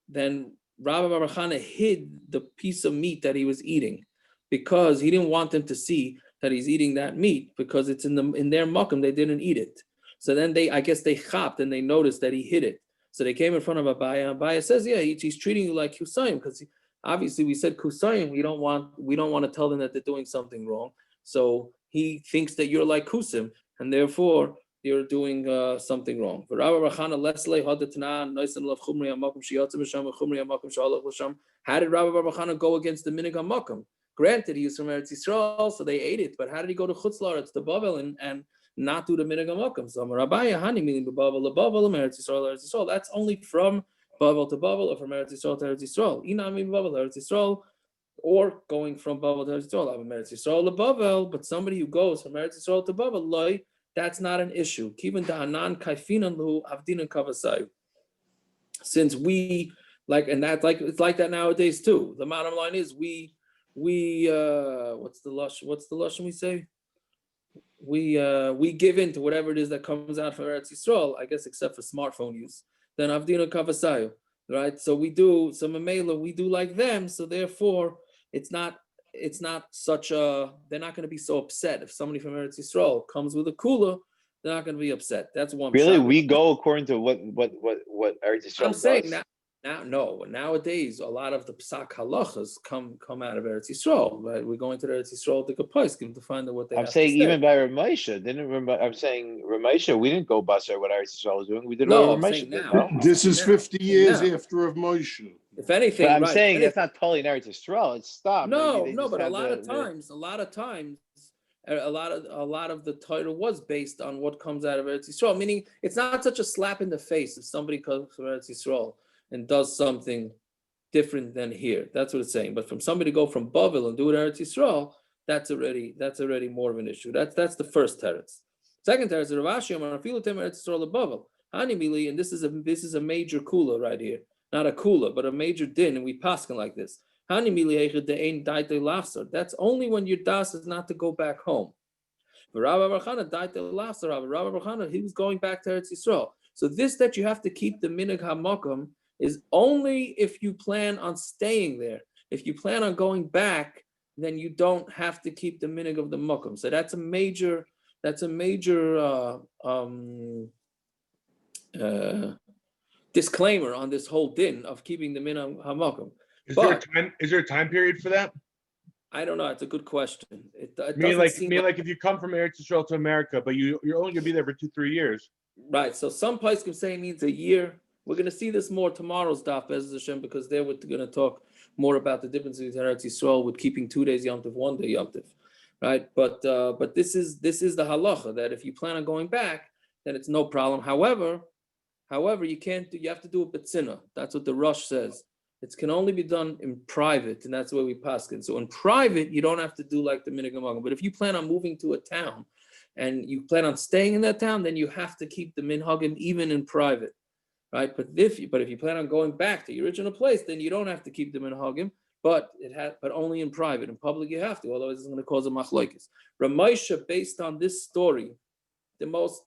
then Rabbi Bar Chana hid the piece of meat that he was eating because he didn't want them to see that he's eating that meat, because it's in their makom, they didn't eat it. So then I guess they chapped and they noticed that he hid it. So they came in front of Abaya. Abaya says, yeah, he's treating you like Kusayim, because obviously we said Kusayim, we don't want to tell them that they're doing something wrong. So he thinks that you're like Kusim, and therefore you're doing something wrong. How did Rabbi Bar Chana go against the minhag makom? Granted, he was from Eretz Yisrael, so they ate it. But how did he go to chutz laaretz, to Bavel, and not do the minhag makom? So Rabbi Hani meaning Bavel, Eretz Yisrael. That's only from Bavel to Bavel, or from Eretz Yisrael to Eretz Yisrael. Inami Bavel, Eretz Yisrael, or going from Bavel to Eretz Yisrael. I'm Eretz Yisrael to Bavel, but somebody who goes from Eretz Yisrael to Bavel, that's not an issue. Kivan da'anan kaifinan lu avdinan kavasai. Since we it's like that nowadays too. The bottom line is we what's the lashon we say? We give in to whatever it is that comes out from Eretz Yisrael, I guess, except for smartphone use. Then avdina kavasayu, right? So we do some amela, we do like them. So therefore, it's not such a. They're not going to be so upset if somebody from Eretz Yisrael comes with a kula. They're not going to be upset. That's one. Really, we go according to what Eretz Yisrael I'm saying does. No. Nowadays, a lot of the psak halachas come out of Eretz Yisrael. Right? We're going to the Eretz Yisrael to Pasken to find out what they. I'm saying even by Ramesha, I'm saying Ramesha, we didn't go basar what Eretz Yisrael was doing. We did what Ramesha did. No? This is 50 years after Rav Moshe. If anything, but I'm saying it's not totally in Eretz Yisrael. It's stopped. No, but a lot of times, a lot of the title was based on what comes out of Eretz Yisrael. Meaning, it's not such a slap in the face if somebody comes from Eretz Yisrael. and does something different than here. That's what it's saying. But from somebody to go from Bavel and do it eretz yisroel, that's already more of an issue. That's the first teretz. Second teretz is Rav Ashi Amar Afilu Tem eretz yisroel leBavel. Hanimili, and this is a major kula right here, not a kula, but a major din, and we pasken like this. Hanimili heichad de'ein daite lafsar. That's only when your das is not to go back home. Rabbi Barchana daite lafsar. Rabbi Barchana, he was going back to eretz yisroel. So this that you have to keep the minhag hamakom is only if you plan on staying there. If you plan on going back, then you don't have to keep the minhag of the makom. So that's a major disclaimer on this whole din of keeping the minhag hamakom. Is there a time period for that? I don't know. It's a good question. It like if you come from Eretz Yisrael to America, but you're only gonna be there for 2-3 years. Right. So some poskim say it means a year. We're going to see this more tomorrow's Daf Bez Hashem, because there we're going to talk more about the difference between Eretz Yisrael with keeping 2 days Yom Tov, 1 day Yom Tov, right? But this is the halacha that if you plan on going back, then it's no problem. However, you have to do it betzina. That's what the Rosh says. It can only be done in private, and that's where we pasken. So in private, you don't have to do like the minhag hamakom. But if you plan on moving to a town and you plan on staying in that town, then you have to keep the minhagim even in private. Right, but if you plan on going back to your original place, then you don't have to keep them in hanhagos, but only in private. In public, you have to. Otherwise, it's going to cause a Machlokes. Ramosha, based on this story,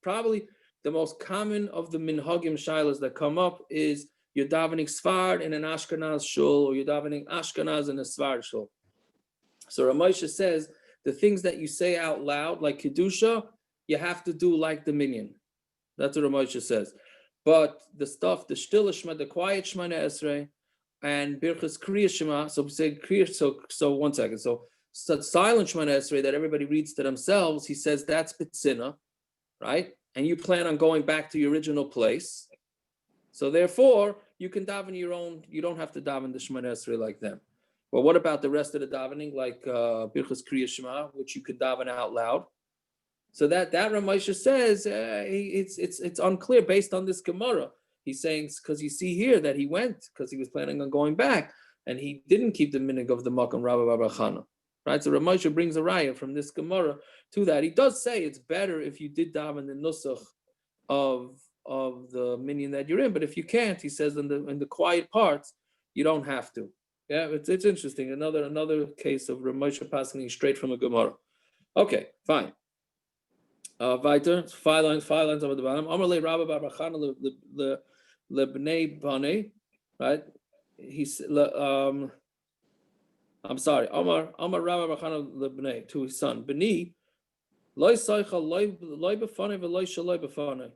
probably the most common of the minhagim shilas that come up is you're davening Sfard in an Ashkenaz shul, or you're davening Ashkenaz in a Sfard shul. So Ramosha says the things that you say out loud, like kedusha, you have to do like the minyan. That's what Ramosha says. But the stuff, the still Shema, the quiet Shema Esrei, and Birchas Kriya Shema. So say Kriya. So 1 second. So silent Shema Esrei that everybody reads to themselves. He says that's Bitsina, right? And you plan on going back to your original place. So therefore, you can daven your own. You don't have to daven the Shema Esrei like them. But what about the rest of the davening, like Birchas Kriya Shema, which you could daven out loud? So that Ramosha says it's unclear based on this Gemara. He's saying because you see here that he went because he was planning on going back and he didn't keep the minhag of the makom Rabbi Barchana, right? So Ramosha brings a raya from this Gemara to that. He does say it's better if you did daven the nusach of the minyan that you're in, but if you can't, he says in the quiet parts you don't have to. Yeah, it's interesting. Another case of Ramosha passing straight from a Gemara. Okay, fine. Weiter, 5 lines over the bottom. Amar le Rabbi Bar Bachana le bnei bane, right? I'm sorry. Amar Rabbi Bachana le bnei, to his son. Bnei loy saicha loy befane v'loy shaloi befane.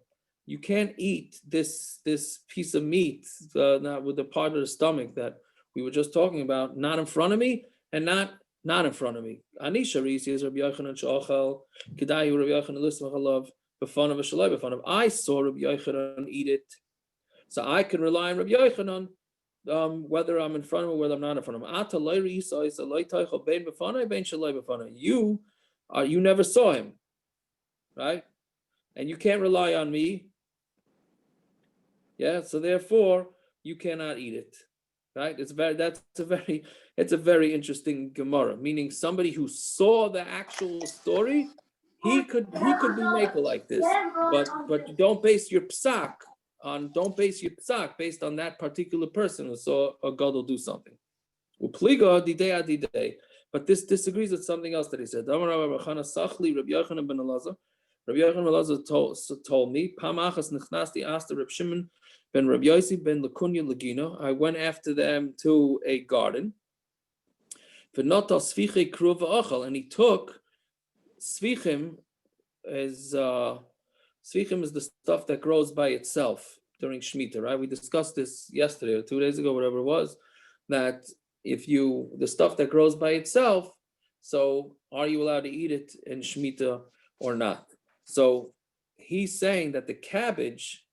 You can't eat this piece of meat not with the part of the stomach that we were just talking about, not in front of me and not in front of me. Anisha is Rabbi Yochanan she'achal kedayu Rabbi Yochanan lismach alav b'fanav v'shaloi b'fanav. I saw Rabbi Yochanan eat it, so I can rely on Rabbi Yochanan whether I'm in front of him or whether I'm not in front of him. Ata loy reisa is a loy teichel bein b'fanav bein shaloi b'fanav. You never saw him, right? And you can't rely on me. Yeah, so therefore you cannot eat it. Right? It's a very interesting Gemara, meaning somebody who saw the actual story, he could be makel like this, but don't base your psak based on that particular person who saw a gadol do something. But this disagrees with something else that he said. Rabbi Yochanan ben Elazar told me, Pamachas nechnasti asked Reb Shimon ben Rabbi Yossi ben Lakunya Lagina. I went after them to a garden. And he took svichim is the stuff that grows by itself during Shmitta, right? We discussed this yesterday or 2 days ago, whatever it was, that the stuff that grows by itself, so are you allowed to eat it in Shmitta or not? So he's saying that the cabbage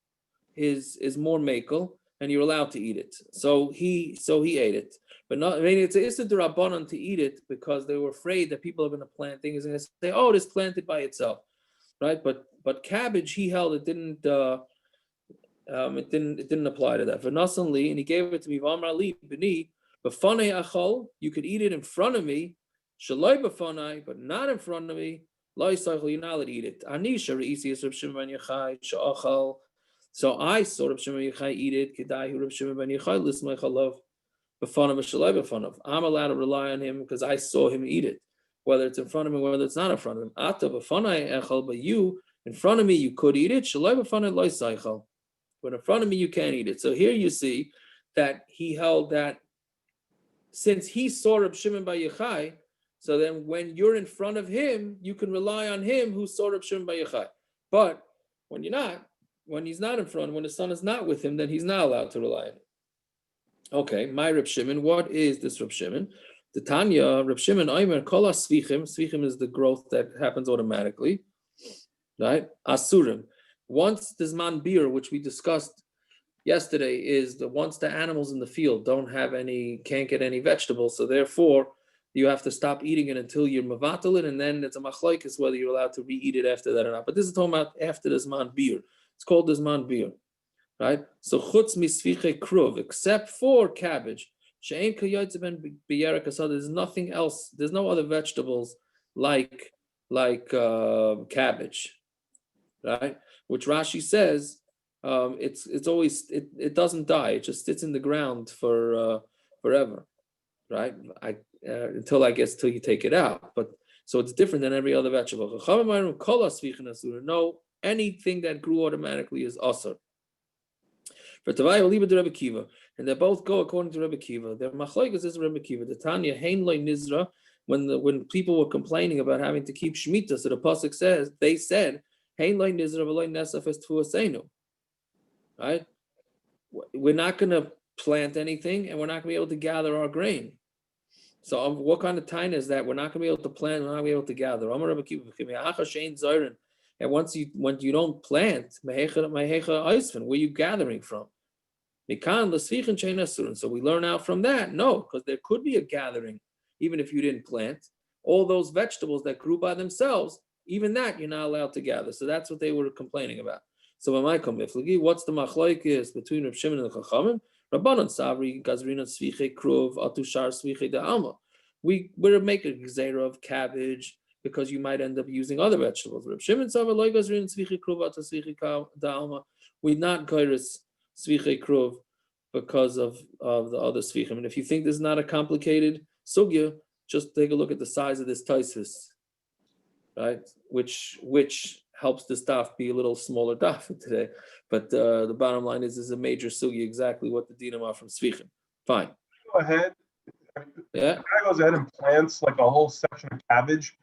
is more makel and you're allowed to eat it. So he ate it. But not, I mean, it's an issa d'rabbanan to eat it because they were afraid that people are going to plant things and say, oh, it is planted by itself, right? But cabbage, he held it didn't it didn't apply to that. V'nasan li, and he gave it to me. V'amar li b'ni b'fanei achol. You could eat it in front of me. Shaloi b'fanei, but not in front of me. Lo yisroel, you're not allowed to eat it. Ani shari'isi es Reb Shimon ben Yochai she'achal. So I saw Reb Shimon ben Yochai eat it. Kedai hu Reb Shimon ben Yochai lismei chalav b'fanav v'shaloi b'fanav. I'm allowed to rely on him because I saw him eat it, whether it's in front of him, whether it's not in front of him. Ata b'fanei echal, but you in front of me you could eat it. Shaloi b'fanei lo yisroel. But in front of me, you can't eat it. So here you see that he held that since he saw Reb Shimon bar Yochai, so then when you're in front of him, you can rely on him who saw Reb Shimon bar Yochai. But when you're not, when he's not in front, when the son is not with him, then he's not allowed to rely on him. Okay, my Reb Shimon, what is this Reb Shimon? The Tanya, Reb Shimon, Omer, Kol Svichim. Svichim is the growth that happens automatically, right? Asurim. Once the zman beer, which we discussed yesterday, is the once the animals in the field can't get any vegetables, so therefore you have to stop eating it until you're mevatel it, and then it's a Machlokes whether you're allowed to re-eat it after that or not. But this is talking about after the zman beer. It's called the zman beer, right? So chutz misviche kruv, except for cabbage. She'ein kayotze ben biyerek asad. There's nothing else. There's no other vegetables like cabbage, right? Which Rashi says it's always it doesn't die. It just sits in the ground for forever, right? Until you take it out. But so it's different than every other vegetable. No, anything that grew automatically is asur. For Tavai, we'll leave it to Rebbe Kiva, and they both go according to Rebbe Kiva. The Machlokes is Rebbe Kiva. The Tanya hein loy nizra. When people were complaining about having to keep Shmitta, so the pasuk says they said. Right? We're not going to plant anything, and we're not going to be able to gather our grain. So, what kind of time is that? We're not going to be able to plant, we're not going to be able to gather. And when you don't plant, where are you gathering from? So we learn out from that. No, because there could be a gathering, even if you didn't plant. All those vegetables that grew by themselves, even that you're not allowed to gather. So that's what they were complaining about. So when I come, what's the machlokes between Reb Shimon and the Chachamim? Rabbanon Savri Gazrina Sviche Kruv Atushar Sviche Da Alma. We're making a gzeira of cabbage because you might end up using other vegetables. Reb Shimon Savri Loi Gazrina Sviche Kruv Atusviche Da Alma. We're not geiris Sviche Kruv because of the other Svichim. And if you think this is not a complicated sugya, just take a look at the size of this Taisvis. Right, which helps the daf be a little smaller daf today, but the bottom line is a major sugi exactly what the dinam are from Svichim. Fine. Go ahead. Yeah. The guy goes ahead and plants like a whole section of cabbage,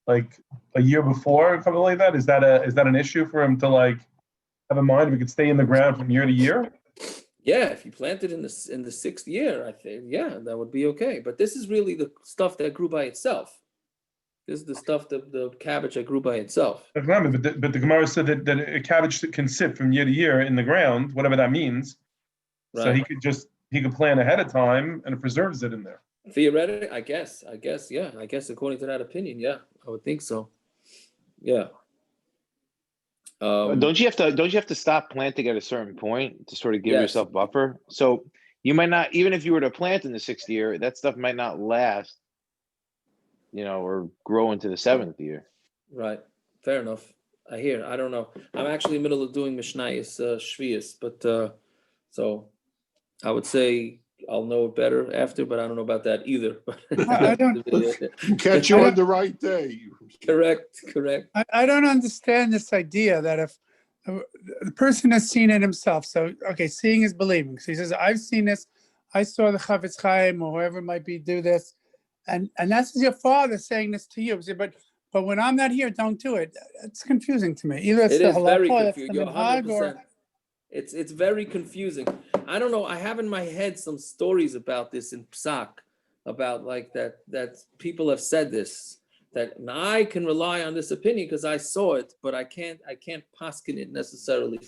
like a year before or something like that. Is that an issue for him to like have in mind? We could stay in the ground from year to year. Yeah, if you plant it in the 6th year, I think that would be okay. But this is really the stuff that grew by itself. This is the stuff the cabbage that grew by itself. But the Gemara said that a cabbage can sit from year to year in the ground, whatever that means. Right. So he could plant ahead of time and it preserves it in there. Theoretically, I guess, yeah. I guess according to that opinion, yeah, I would think so. Yeah. Don't you have to stop planting at a certain point to sort of give yourself buffer? So you might not, even if you were to plant in the 6th year, that stuff might not last, or grow into the 7th year. Right. Fair enough. I hear. I don't know. I'm actually in the middle of doing Mishnayos Shvius, but so I would say I'll know it better after, but I don't know about that either. I don't catch you on the right day. Correct. I don't understand this idea that if the person has seen it himself, so okay, seeing is believing. So he says, I've seen this. I saw the Chavetz Chaim or whoever it might be do this. And that's your father saying this to you. But when I'm not here, don't do it. It's confusing to me. Either it's the halacha, it's the minhag, or it's very confusing. I don't know. I have in my head some stories about this in Psak, about like that people have said this, that I can rely on this opinion because I saw it, but I can't pasken it necessarily.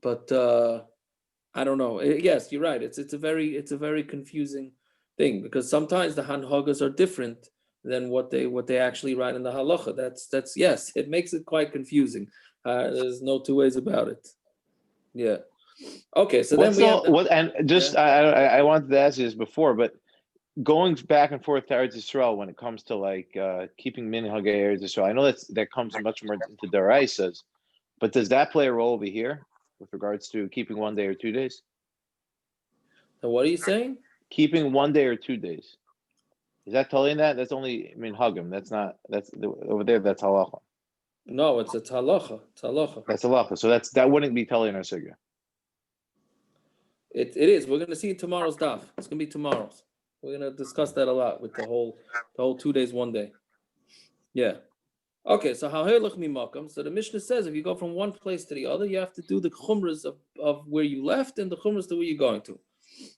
But I don't know. Yes, you're right. It's a very confusing thing, because sometimes the hanhagos are different than what they actually write in the halacha. That's yes, it makes it quite confusing. There's no two ways about it. Yeah. Okay, so then What's we have the, what and just I wanted to ask you this before, but going back and forth to eretz yisroel when it comes to like keeping minhag eretz yisroel, I know that comes much more into daraisas, but does that play a role over here with regards to keeping 1 day or 2 days? so what are you saying? Keeping 1 day or 2 days. Is that telling that? That's only minhagim. That's not. That's over there. That's halacha. No, it's halacha. It's halacha. That's halacha. So that wouldn't be telling our sugya. It is. We're going to see tomorrow's daf. It's going to be tomorrow's. We're going to discuss that a lot with the whole 2 days, 1 day. Yeah. Okay. So hanhagos mimakam. So the Mishnah says if you go from one place to the other, you have to do the chumros of where you left and the chumros to where you're going to.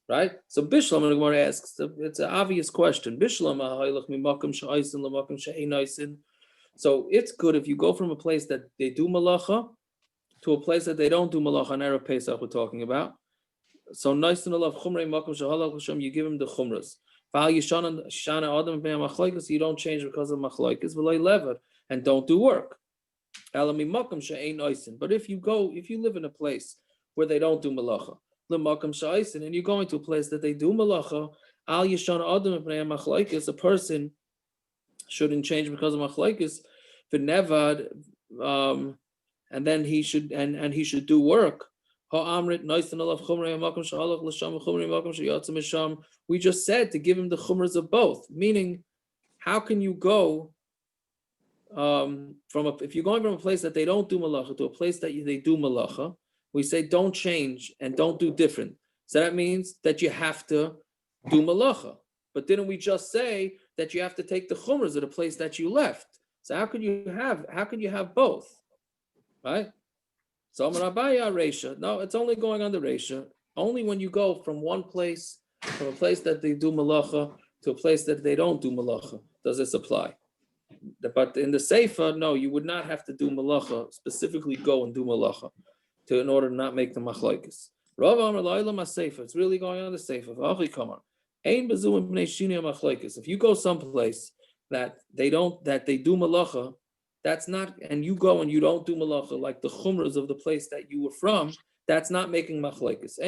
Right? So Bishlam, and the Gemara asks, it's an obvious question. Bishlam hanhagos mimakam she'aisin l'makam she'einaisin. So it's good if you go from a place that they do malacha to a place that they don't do malacha on Erev Pesach we're talking about. So nice to love chumrei makom shehalach l'shem, you give him the chumros. V'al yishana adam b'nei machlokes, you don't change because of machlokes. V'loi lever, and don't do work. Elami makom she'ein oisin. But if you live in a place where they don't do malacha, l'makom she'oisin, and you're going to a place that they do malacha, al yishana adam b'nei machlokes, a person shouldn't change because of machlokes. V'nevad, and then he should do work. We just said to give him the chumros of both. Meaning, how can you go if you're going from a place that they don't do malacha to a place that they do malacha? We say don't change and don't do different. So that means that you have to do malacha. But didn't we just say that you have to take the chumros of the place that you left? So how could you have both? Right? So Reisha. No, it's only going on the Reisha. Only when you go from one place, from a place that they do malacha to a place that they don't do malacha, does this apply. But in the Seifa, no, you would not have to do malacha, specifically go and do malacha in order to not make the machlokes. Rav Amar La'ilam HaSeifa, it's really going on the Seifa. If you go someplace that they do malacha, that's not, and you go and you don't do malacha like the chumros of the place that you were from, that's not making machlokes.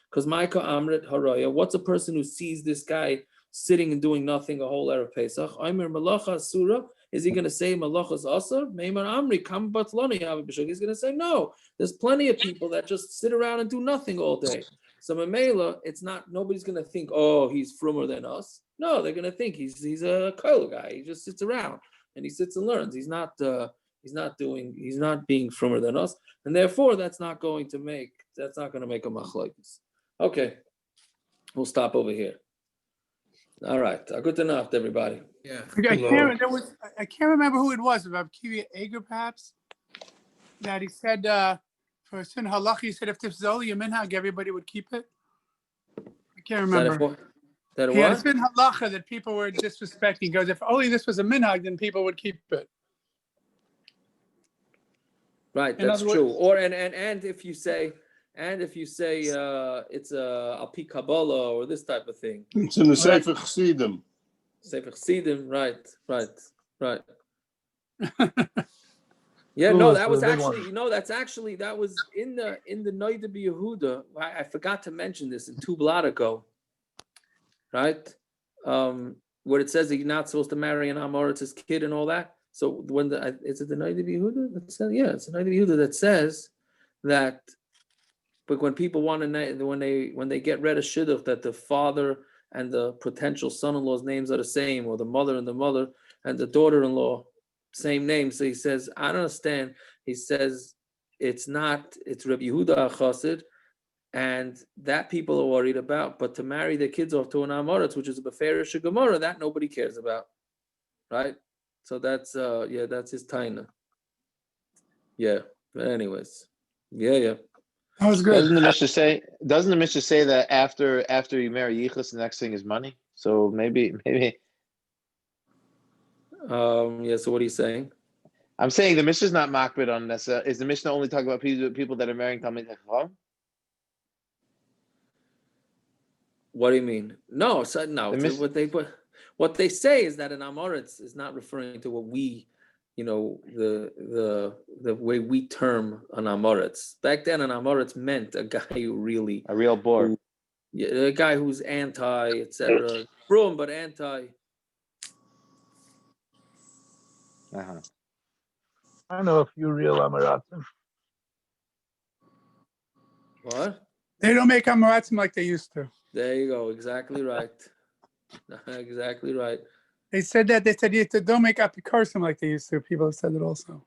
Because Maika Amrit Haraya, what's a person who sees this guy sitting and doing nothing a whole Erev Pesach? Aimer malacha asura, is he going to say malacha's asur? Meimar Amri kam batlani havibishuk. He's going to say no. There's plenty of people that just sit around and do nothing all day. So Mamela, it's not. Nobody's going to think, oh, he's frummer than us. No, they're going to think he's a koil guy. He just sits around and he sits and learns. He's not being frummer than us, and therefore that's not going to make a machlokes. Okay, we'll stop over here. All right, good enough, everybody. Yeah. I can't remember who it was. About Kivi Eger, perhaps. That he said for a sin halacha, he said if this is only a minhag, everybody would keep it. I can't remember. He had a sin halacha that people were disrespecting. He goes, if only this was a minhag, then people would keep it. Right, that's true. Or and if you say it's a alpi Kabbalah or this type of thing. It's in the Sefer Chassidim. Sefer Chassidim, right. Yeah, no, that was actually, that was in the Noida B'Yehuda. I forgot to mention this in 2 blot ago, right? Where it says that you're not supposed to marry an Amorit's kid and all that. So is it the Noida B'Yehuda that says? Yeah, it's the Noida B'Yehuda that says that. But when people want to, when they get rid of shidduch, that the father and the potential son-in-law's names are the same, or the mother and the daughter-in-law, same name. So he says, I don't understand. He says it's Rabbi Yehuda HaChassid, and that people are worried about. But to marry their kids off to an Amoritz, which is a Beferish Gemara, that nobody cares about, right? So that's that's his taina. Yeah. But anyways, yeah. That was good. Doesn't the Mishnah say that after you marry Yichus, the next thing is money? So maybe. Yeah. So what are you saying? I'm saying the Mishnah is not makbid on this. Is the Mishnah only talking about people that are marrying Talmid Chacham? What do you mean? No. So no. What they say is that an Amoritz is not referring to what we the way we term an amoretz. Back then, an amoretz meant a guy who really a real bore. A guy who's anti, etc. Frum, but anti. I know a few real Amaratim. What? They don't make Amaratim like they used to. There you go. Exactly right. Exactly right. They said that. They said don't make Apikarsim like they used to. People have said it also.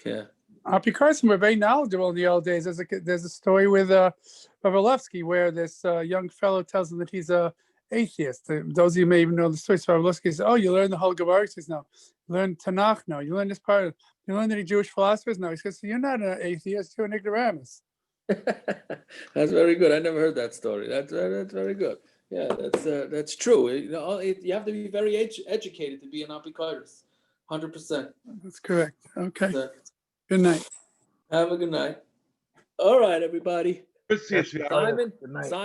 Yeah. Apikarsim were very knowledgeable in the old days. There's a story with Pavlovsky where this young fellow tells him that he's a atheist. Those of you may even know the story. So Pavlovsky says, "Oh, you learn the whole Gemara?" He says, "No." You learn Tanakh? No. You learn this part? You learn any Jewish philosophers? No. He says, "You're not an atheist. You're an ignoramus." That's very good. I never heard that story. That's very good. Yeah, that's true. You have to be very educated to be an apikairos. 100%. That's correct. Okay. Good night. Have a good night. All right, everybody. Good to see you, Simon. Good night. Simon.